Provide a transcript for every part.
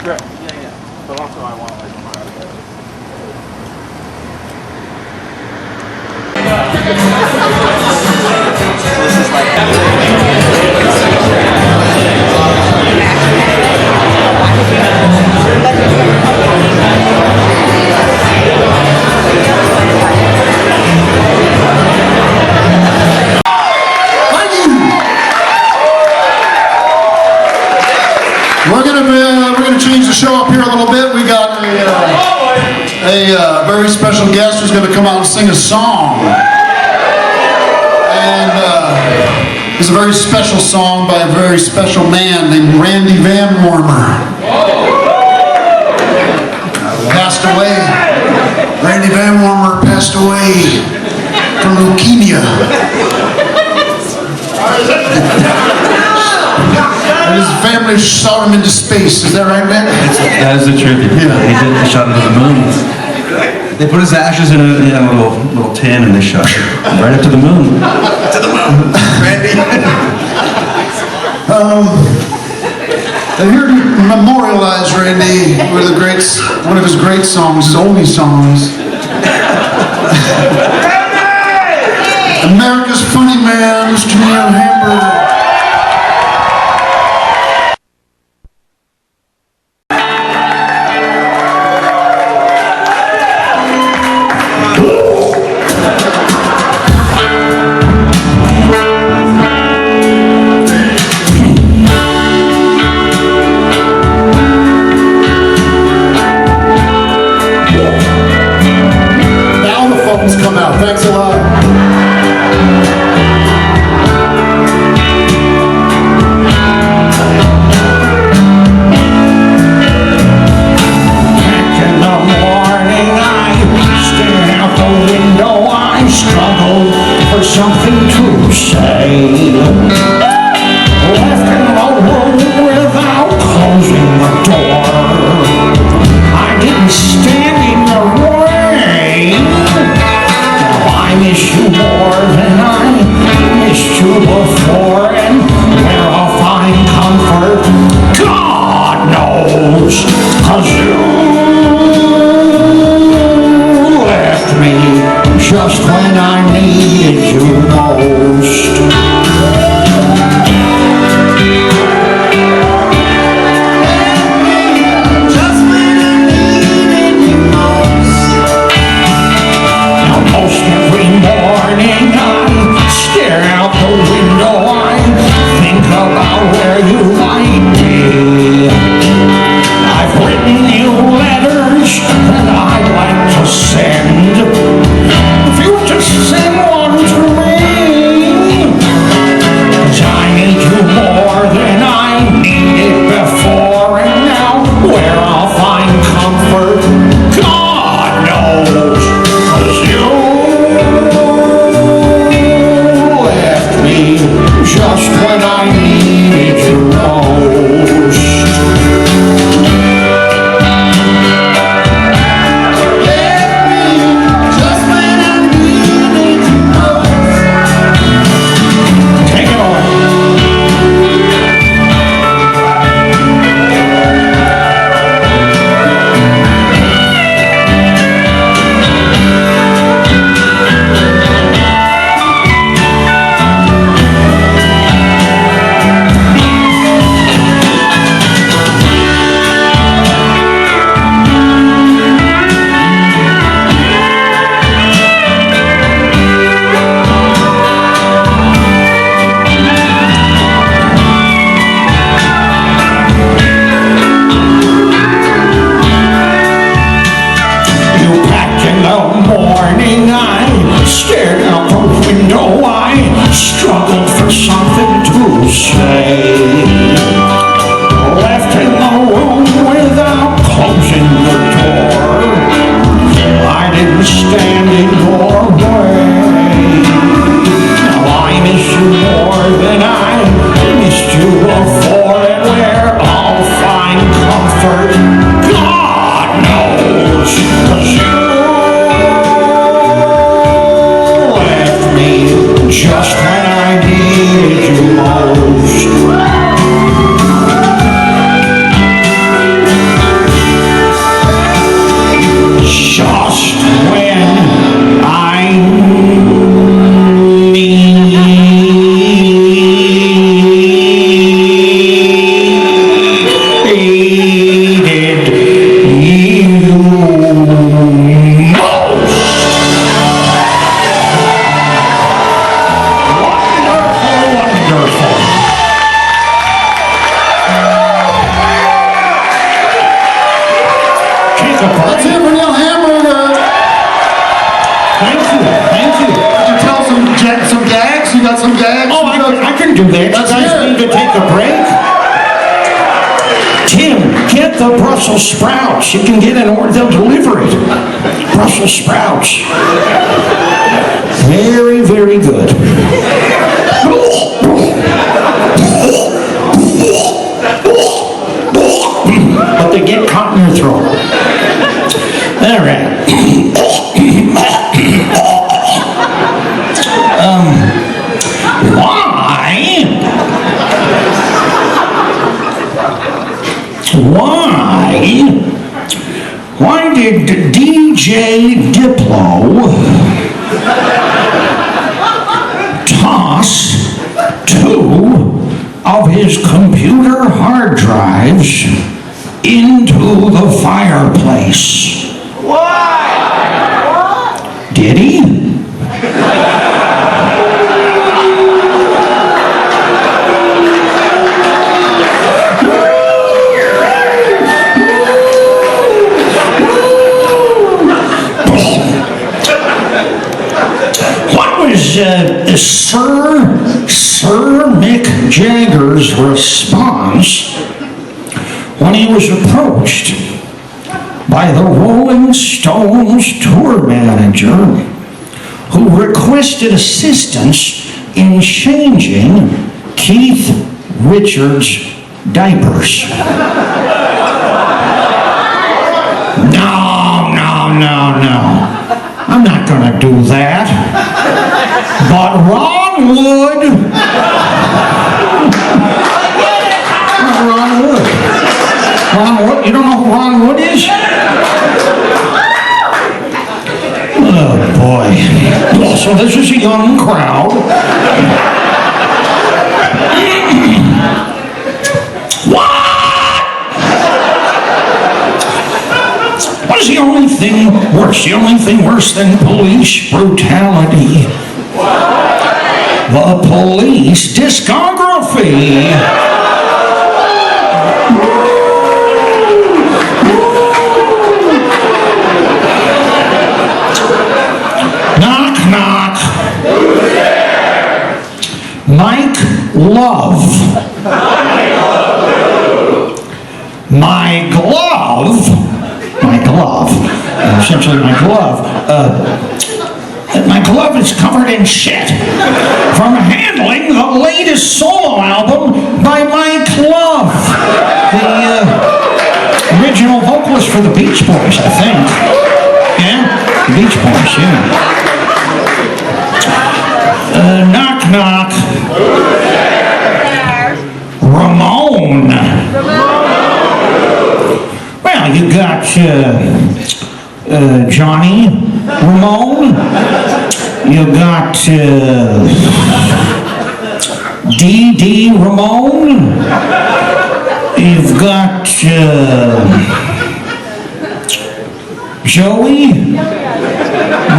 Correct. Yeah. But also I want like so this is like We're gonna change the show up here a little bit. We got a very special guest who's gonna come out and sing a song. And it's a very special song by a very special man named Randy Van Warmer. Passed away. Randy Van Warmer passed away from leukemia. And his family shot him into space. Is that right, man? That is the truth. He shot into the moon. They put his ashes in a little tin and they shot it right up to the moon. To the moon, Randy. I'm here to memorialize Randy with one of his great songs, his only songs. America's Funny Man, Mr. Neil Hamburger. Thanks a lot. In the morning I stare out the window, I struggle for something to say. Left in the room without closing the door, I didn't stand in the way. I miss you more than I missed you before, and where I'll find comfort, God knows, 'cause you left me just when I needed you most. Just when I needed you most. Stared out the window, I struggled for something to say. Left in the room without closing the door, I didn't stand in your way. Now I miss you more than I missed you before, and where I'll find comfort, God knows, 'cause you just when I needed you most. do that. Let's You guys hear it. need to take a break. Tim, get the Brussels sprouts. You can get an order, they'll deliver it. Brussels sprouts. Very, very good. But they get caught in your throat. All right. Why did DJ Diplo toss 2 of his computer hard drives into the fireplace? Why? Did he? Sir Mick Jagger's response when he was approached by the Rolling Stones tour manager who requested assistance in changing Keith Richards' diapers. No. I'm not gonna do that. But Ron would. Ron Wood. Ron Wood? You don't know who Ron Wood is? Oh boy. So this is a young crowd. What is the only thing worse? The only thing worse than police brutality? The police discography. Knock, knock. Mike Love. My glove. Essentially my glove. My glove is covered in shit from handling the latest solo album by Mike Love, the original vocalist for the Beach Boys, I think. Yeah, the Beach Boys, yeah. Knock, knock. Ramon. Well, you got Johnny Ramone. You got D.D. Ramone. You've got Joey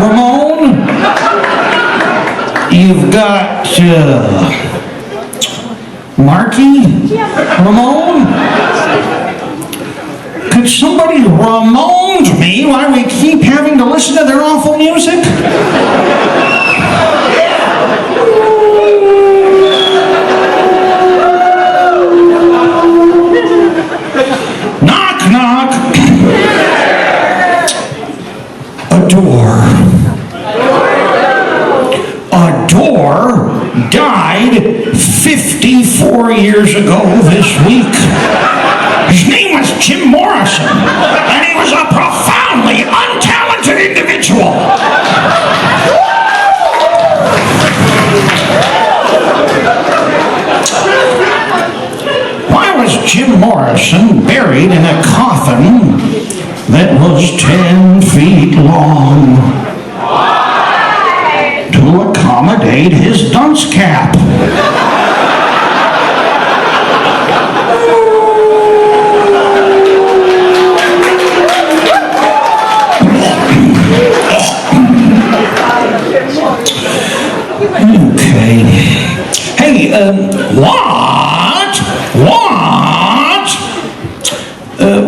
Ramone. You've got Marky Ramone. Could somebody Ramone me why we keep having to listen to their awful music? Knock, knock. A door. A door died 54 years ago this week. His name was Jim Morrison, and he was a profoundly untalented individual. Why was Jim Morrison buried in a coffin that was 10 feet long? To accommodate his dunce cap. Okay. Hey, what?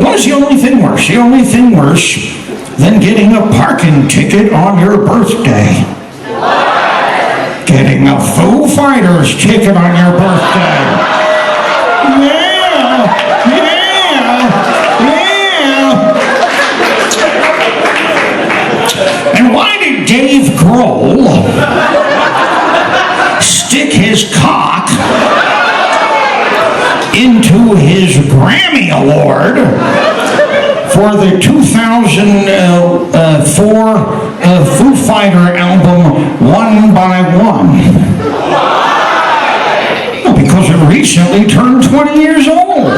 What is the only thing worse? The only thing worse than getting a parking ticket on your birthday? getting a Foo Fighters ticket on your birthday. Yeah, yeah. And why did Dave Grohl stick his cock into his Grammy Award for the 2004 Foo Fighter album One by One? Well, because it recently turned 20 years old.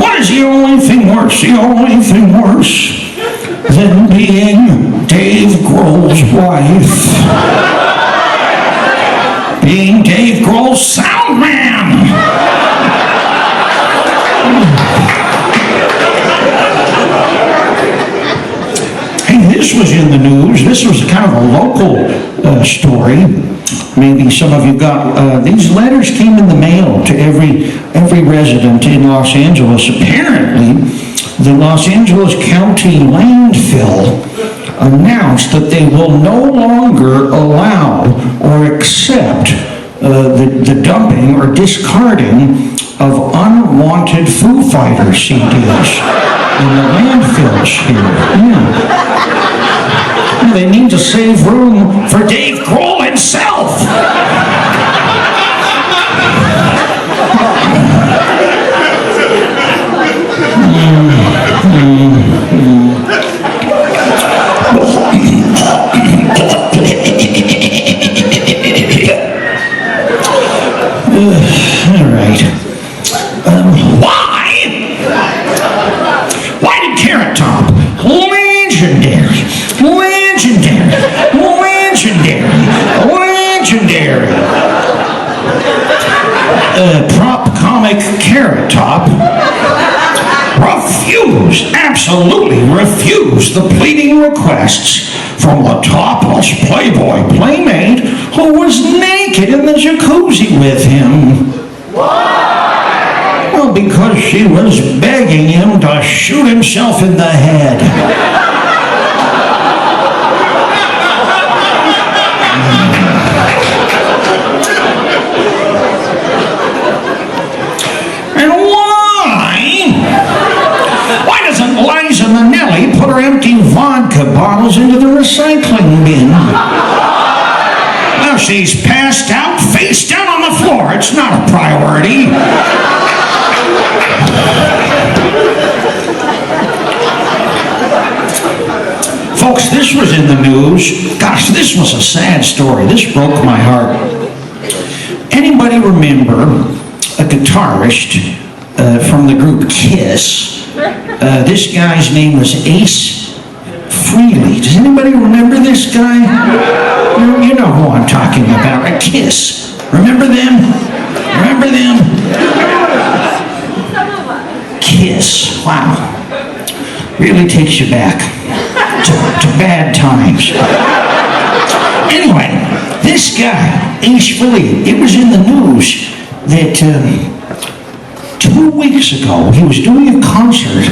What is the only thing worse than being Dave Grohl's wife? Being Dave Grohl's sound man. Hey, this was in the news. This was kind of a local story. Maybe some of you got, these letters came in the mail to every resident in Los Angeles. Apparently, the Los Angeles County landfill announced that they will no longer allow or accept the dumping or discarding of unwanted Foo Fighter CDs in the landfills here. Yeah. They need to save room for Dave Grohl himself. All right. Why did Carrot Top, legendary, prop comic Carrot Top absolutely refused the pleading requests from a topless Playboy playmate who was naked in the jacuzzi with him? Why? Well, because she was begging him to shoot himself in the head. Put her empty vodka bottles into the recycling bin. Well, she's passed out, face down on the floor. It's not a priority. Folks, this was in the news. Gosh, this was a sad story. This broke my heart. Anybody remember a guitarist from the group Kiss? This guy's name was Ace Frehley. Does anybody remember this guy? You know who I'm talking about. A Kiss. Remember them? Kiss. Wow. Really takes you back to bad times. Anyway, this guy, Ace Frehley, it was in the news that 2 weeks ago, he was doing a concert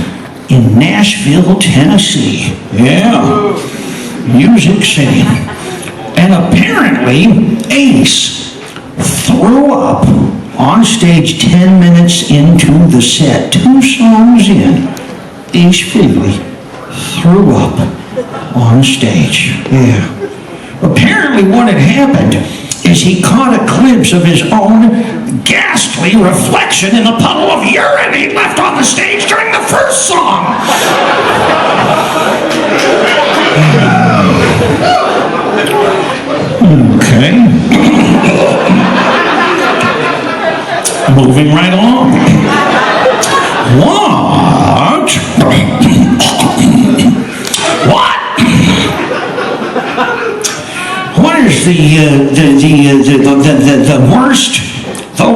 in Nashville, Tennessee. Yeah, Music City. And apparently, Ace threw up on stage 10 minutes into the set. 2 songs in, Ace Frehley threw up on stage. Yeah. Apparently what had happened is he caught a glimpse of his own ghastly reflection in the puddle of urine he left on the stage during the first song. Okay. Moving right along. What? What is the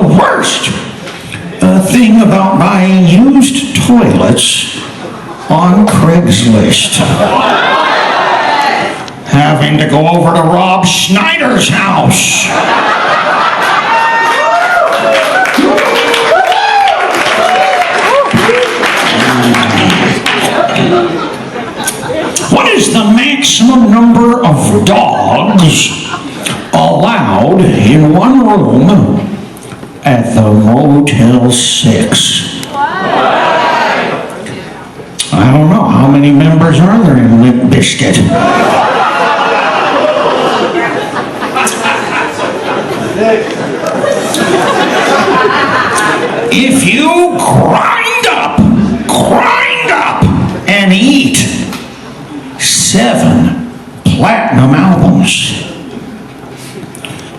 worst thing about buying used toilets on Craigslist? having to go over to Rob Schneider's house. What is the maximum number of dogs allowed in one room at the Motel 6? I don't know. How many members are there in Limp Bizkit? If you grind up, and eat 7 platinum albums,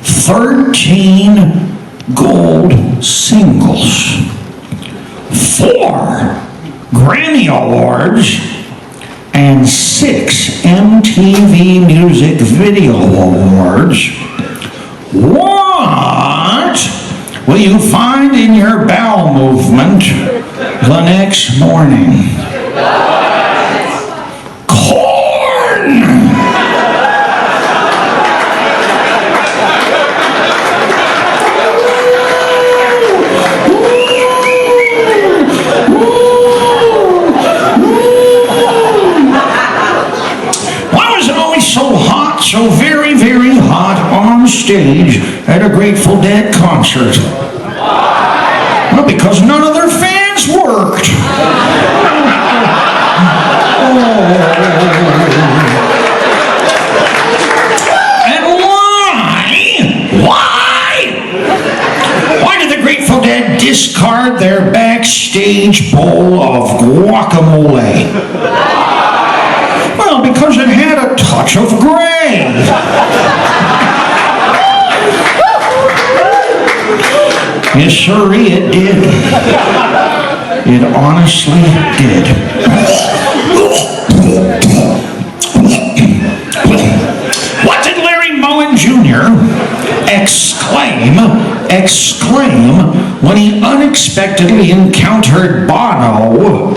13 gold singles, 4 Grammy Awards, and 6 MTV Music Video Awards, what will you find in your bowel movement the next morning? Corn! So very, very hot on stage at a Grateful Dead concert? Well, because none of their fans worked. And why did the Grateful Dead discard their backstage bowl of guacamole? Well, because it had a touch of gray. Yes, sirree, it did. It honestly did. What did Larry Mullen Jr. exclaim when he unexpectedly encountered Bono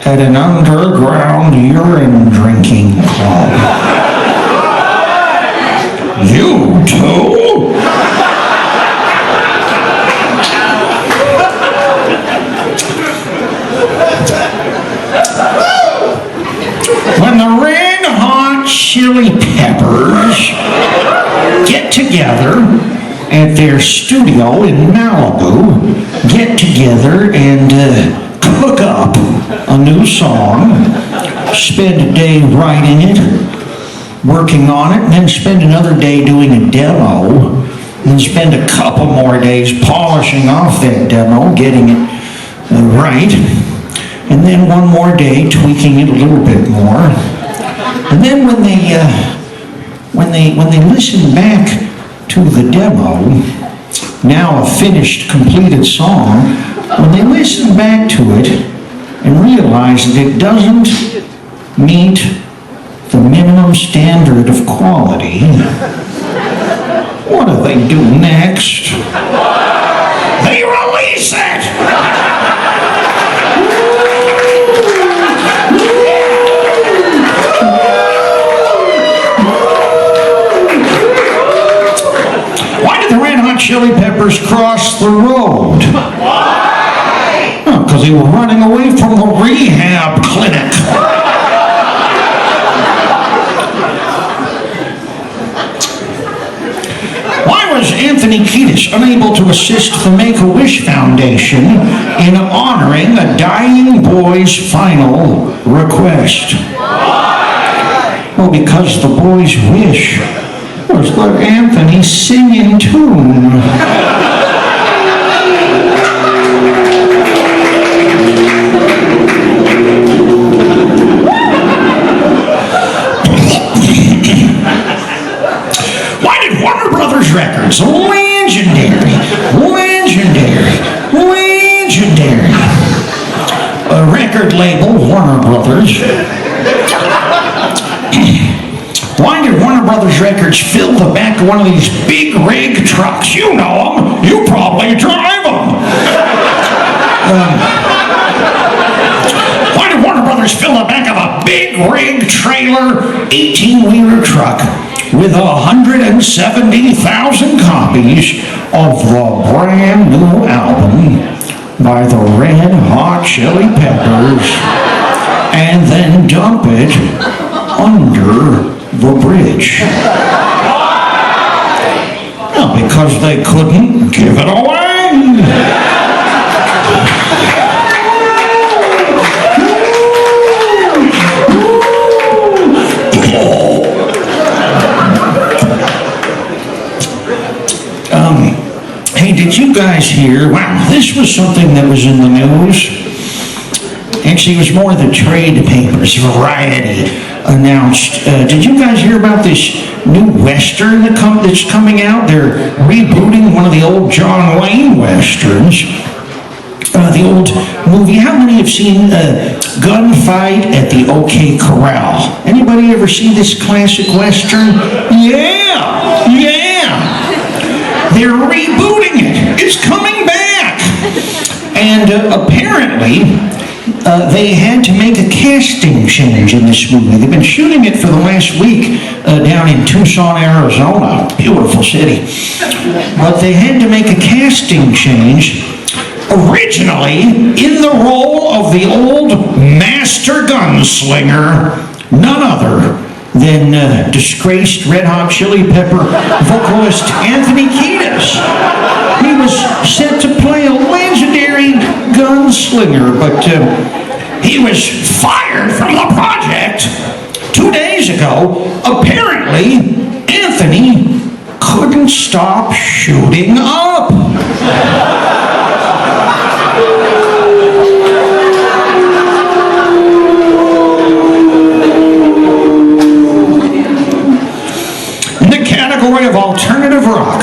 at an underground urine drinking club? You too? When the Red Hot Chili Peppers get together at their studio in Malibu, get together and cook up a new song, spend a day writing it, working on it, and then spend another day doing a demo, and then spend a couple more days polishing off that demo, getting it right, and then one more day tweaking it a little bit more. And then when they listen back to the demo, now a finished, completed song, when they listen back to it and realize that it doesn't meet the minimum standard of quality, what do they do next? They release it! Why did the Red Hot Chili Peppers cross the road? Why? Because they were running away from the rehab clinic. Why was Anthony Kiedis unable to assist the Make-A-Wish Foundation in honoring a dying boy's final request? Why? Well, because the boy's wish was let Anthony sing in tune. Why did Warner Brothers Records, legendary, a record label, Warner Brothers, why did Warner Brothers Records fill the back of one of these big rig trucks? You know them. You probably drive them. Why did Warner Brothers cars fill the back of a big rig trailer 18-wheeler truck with 170,000 copies of the brand new album by the Red Hot Chili Peppers and then dump it under the bridge. Well, because they couldn't give it away. Hey, did you guys hear? Wow, this was something that was in the news. Actually, it was more the trade papers. Variety announced. Did you guys hear about this new Western that's coming out? They're rebooting one of the old John Wayne Westerns. The old movie. How many have seen Gunfight at the OK Corral? Anybody ever see this classic Western? Yeah, yeah. They're rebooting it. It's coming back. And apparently, they had to make a casting change in this movie. They've been shooting it for the last week down in Tucson, Arizona. Beautiful city. But they had to make a casting change. Originally, in the role of the old master gunslinger, none other than disgraced Red Hot Chili Pepper vocalist Anthony Kiedis. He was set to play a legendary gunslinger, but he was fired from the project 2 days ago. Apparently, Anthony couldn't stop shooting up. Of alternative rock,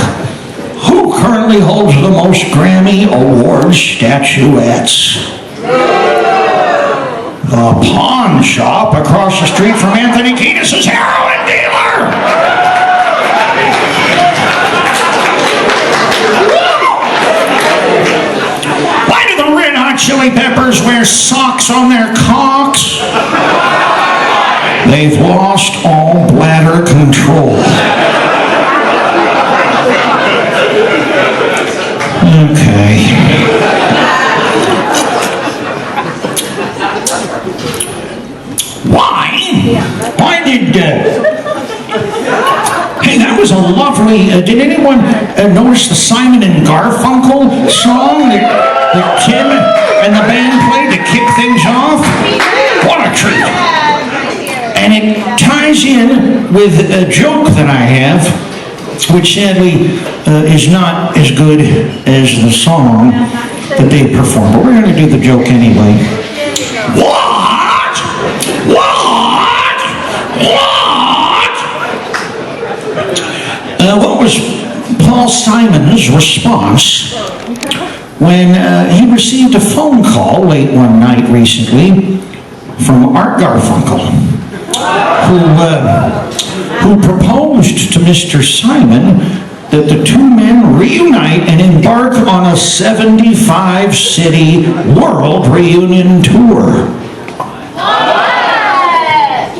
who currently holds the most Grammy Award statuettes? The pawn shop across the street from Anthony Kiedis' heroin dealer. Why do the Red Hot Chili Peppers wear socks on their cocks? They've lost all bladder control. Okay. Why did... Hey, that was a lovely... did anyone notice the Simon and Garfunkel song that Tim and the band played to kick things off? What a treat. And it ties in with a joke that I have, which sadly is not as good as the song that they performed. But we're going to do the joke anyway. What? What? What? What was Paul Simon's response when he received a phone call late one night recently from Art Garfunkel, who proposed to Mr. Simon that the two men reunite and embark on a 75-city world reunion tour.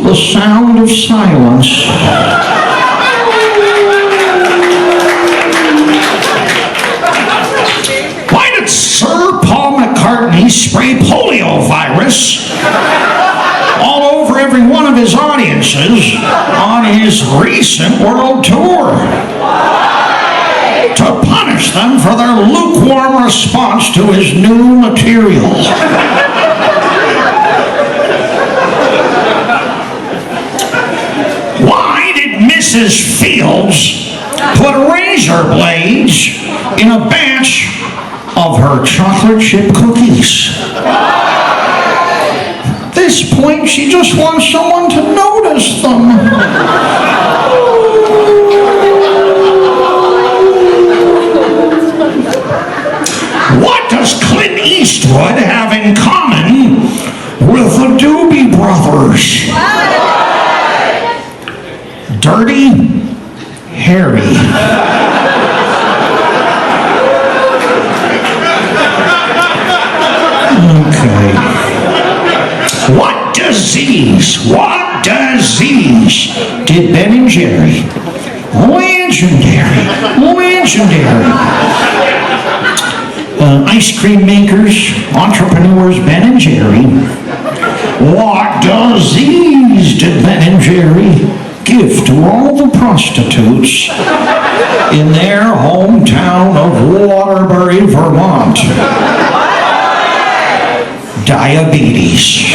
The sound of silence. Why did Sir Paul McCartney spray polio virus all over every one of his audiences on his recent world tour? To punish them for their lukewarm response to his new material. Why did Mrs. Fields put razor blades in a batch of her chocolate chip cookies? At this point, she just wants someone to notice them. What does Clint Eastwood have in common with the Doobie Brothers? Dirty Harry. Okay. What do disease? What disease did Ben and Jerry? Legendary. Ice cream makers, entrepreneurs, Ben and Jerry. What disease did Ben and Jerry give to all the prostitutes in their hometown of Waterbury, Vermont? Diabetes.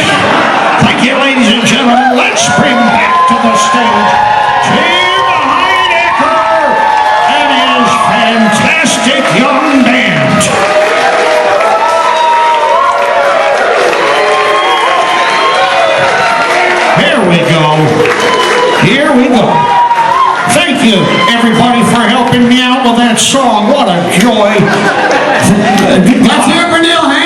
Thank you, ladies and gentlemen. Let's bring back to the stage Tim Heidecker and his fantastic young band. Here we go. Thank you, everybody, for helping me out with that song. What a joy. Let's hear it for Neil Hank.